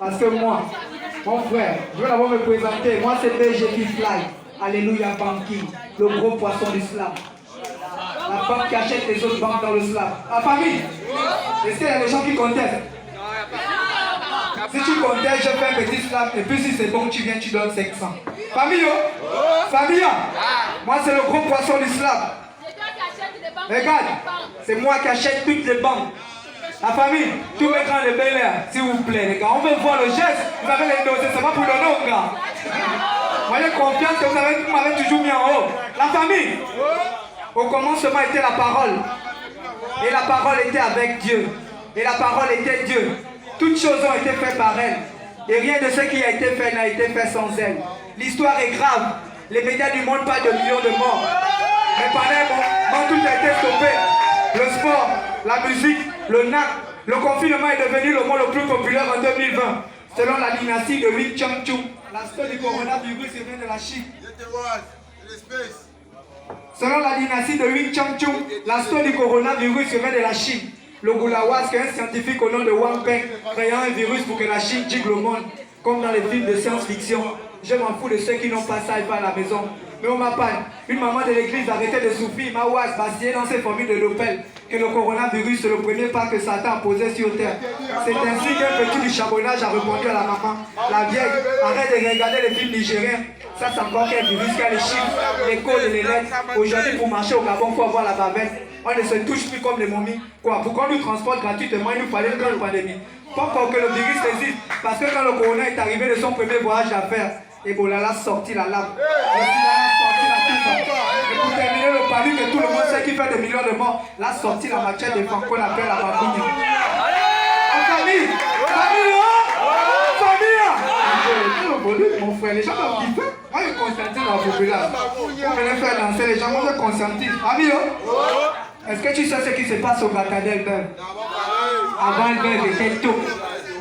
Parce que moi, mon frère, je vais d'abord me présenter. Moi, c'est BG Fly. Alléluia, Banking, le gros poisson du slam. La banque qui achète les autres banques dans le slam. La famille, est-ce qu'il y a des gens qui contestent? Si tu contestes, je fais un petit slam. Et puis si c'est bon, tu viens, tu donnes 500. Famille, famille, moi, c'est le gros poisson du slam. Regarde, c'est moi qui achète toutes les banques. La famille, tous mes grands de Bel Air, s'il vous plaît, les gars, on veut voir le geste. Vous avez les dossiers, c'est pas pour le nom, gars. Voyez confiance que vous m'avez toujours mis en haut. La famille, au commencement était la parole. Et la parole était avec Dieu. Et la parole était Dieu. Toutes choses ont été faites par elle. Et rien de ce qui a été fait n'a été fait sans elle. L'histoire est grave. Les médias du monde parlent de millions de morts. Mais pendant un moment, tout a été stoppé. Le sport, la musique, le NAC, le confinement est devenu le mot le plus populaire en 2020. Selon la dynastie de Wing Chun-Chung, l'aspect du coronavirus vient de la Chine. Selon la dynastie de Wing Chun-Chung, l'aspect du coronavirus vient de la Chine. Le Goulawas, qui est un scientifique au nom de Wang Peng, créant un virus pour que la Chine gicle le monde, comme dans les films de science-fiction. Je m'en fous de ceux qui n'ont pas ça et pas à la maison. Mais on m'appelle. Une maman de l'église arrêtait de souffrir, Mawas, bastillée dans ses formules de l'Opel, que le coronavirus est le premier pas que Satan a posé sur terre. C'est ainsi qu'un petit du charbonnage a répondu à la maman. La vieille, arrête de regarder les films nigériens. Ça, c'est encore quel virus, qui a les chiffres, les codes et les lettres. Aujourd'hui, pour marcher au Gabon, il faut avoir la bavette. On ne se touche plus comme les momies. Quoi? Pour qu'on nous transporte gratuitement, il nous fallait une grande pandémie. Pas pour que le virus résiste. Parce que quand le corona est arrivé de son premier voyage d'affaires, Ebola l'a sorti la lame. Le sida l'a sorti la coupe. Et pour terminer le panique que tout le monde sait qui fait des millions de morts, l'a sorti la machette des femmes qu'on appelle la babouille. En famille! Famille! Famille! Mon frère, les gens vont kiffer. Moi, je consenti dans la population. On venait faire danser les gens, moi je consentis. Famille! Est-ce que tu sais ce qui se passe au Gata d'Elbert? Avant Elbert était tout.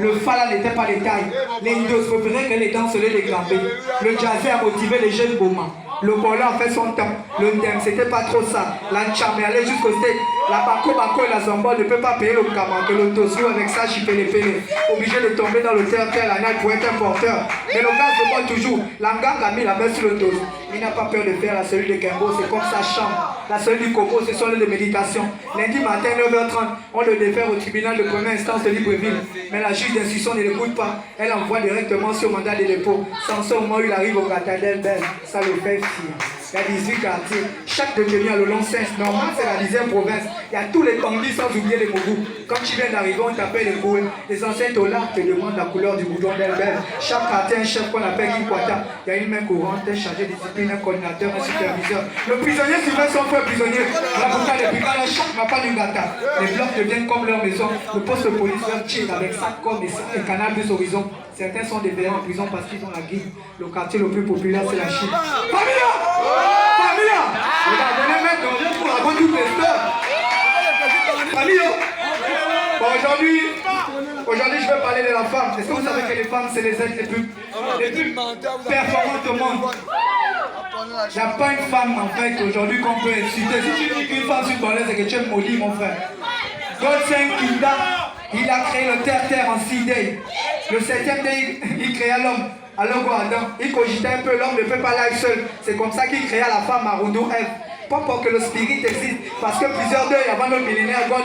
Le fala n'était pas de taille. Les Indos préféraient que les dents se les déglamber. Le jazz a motivé les jeunes boumans. Le bola a fait son temps. Le thème, c'était pas trop ça. L'ancham est allé jusqu'au steak. La bako et la zamba ne peut pas payer le caman. Que le tosu avec ça, chipé les pélés. Obligé de tomber dans le terre la naille pour être un porteur. Mais le gars se voit toujours. L'angang a mis la main sur le dos. Il n'a pas peur de faire la cellule de Kembo, c'est comme sa chambre. La cellule du Congo, c'est son lieu de méditation. Lundi matin, 9h30, on le défère au tribunal de première instance de Libreville. Mais la juge d'instruction ne l'écoute pas. Elle envoie directement sur mandat de dépôt. Sans ce moment, il arrive au Gata d'Elbert. Ça le fait fier. Il y a 18 quartiers. Chaque détenu a le long sens. Normal, c'est la 10e province. Il y a tous les tanglis sans oublier les mougous. Quand tu viens d'arriver, on t'appelle les boules. Les anciens tolards te demandent la couleur du boudon d'Elbert. Chaque quartier a un chef qu'on appelle Guikwata. Il y a une main courante, un chargé de discipline, un coordinateur, un superviseur. Le prisonnier surveille son frère prisonnier. L'avocat des brigades à chaque mappa du Gata. Les blocs deviennent comme leur maison. Le poste de police leur tire avec 5 corps et canal plus horizon. Certains sont déverrés en prison parce qu'ils ont la guille. Le quartier le plus populaire, c'est la Chine. Famille! Famille! Regardez, mettre dans pour la bonne du pasteur. Famille! Bon, aujourd'hui, je vais parler de la femme. Est-ce que vous savez que les femmes, c'est les êtres les plus performantes au monde? Il n'y a pas une femme, en fait, aujourd'hui qu'on peut insulter. Si tu dis qu'une femme sur ton lait, c'est que tu es maudit, mon frère. Goldstein Kinda, il a créé le terre-terre en 6 days. Le 7e day, il créa l'homme. Alors, Adam, il cogitait un peu, l'homme ne peut pas l'être seul. C'est comme ça qu'il créa la femme Marundo Ève. Pas pour que le spirit existe, parce que plusieurs deuils avant notre millénaire, God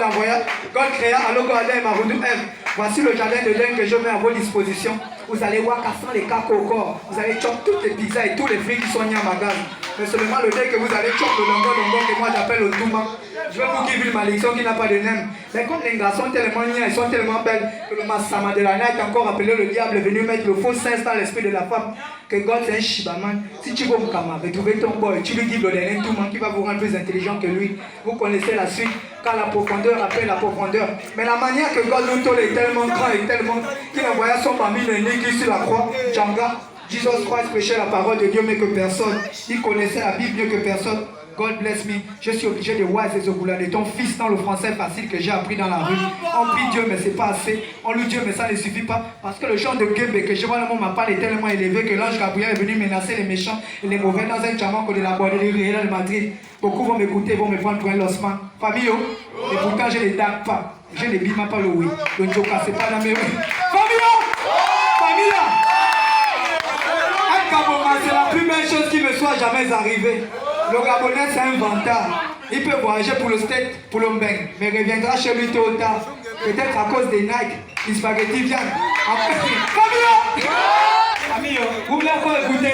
créa Alogo Adam et Marundo Ève. Voici le jardin de Dieu que je mets à vos dispositions. Vous allez voir qu'à sans les cacs au corps, vous allez choper toutes les pizzas et tous les fruits qui sont mis en magasin. Mais seulement le deuil que vous allez choper le longo que moi j'appelle le Touma. Je vais vous give une malédiction qui n'a pas de nem. Mais comme les gars sont tellement niais, ils sont tellement belles que le Massama de la Night est encore appelé le diable est venu mettre le faux sens dans l'esprit de la femme. Que God c'est un shibaman. Si tu veux retrouver ton boy, tu lui dis le dernier Touma qui va vous rendre plus intelligent que lui. Vous connaissez la suite. Quand la profondeur appelle la profondeur. Mais la manière que God nous tolère est tellement grand et tellement qu'il envoya son parmi l'ennemi sur la croix, Djanga. Jesus Christ prêchait la parole de Dieu mais que personne. Il connaissait la Bible mieux que personne. God bless me. Je suis obligé de voir ces de ton fils dans le français facile que j'ai appris dans la rue. On prie Dieu mais c'est pas assez. On loue Dieu mais ça ne suffit pas. Parce que le chant de Gembe que je vois dans mon mappa est tellement élevé que l'ange Gabriel est venu menacer les méchants et les mauvais dans un chamanco de la borderie de Madrid. Beaucoup vont m'écouter, vont me prendre pour un lossement. Famille, et pourtant je ne les dague pas. Je ne les bime pas le oui. Le Njoka c'est pas dans mes rues. Famille! jamais arrivé. Le Gabonais, c'est un vantard. Il peut voyager pour le steak, pour le mbeng, mais reviendra chez lui tôt ou tard. Peut-être à cause des Nike, des spaghettis viande. Camille, vous voulez encore écouter?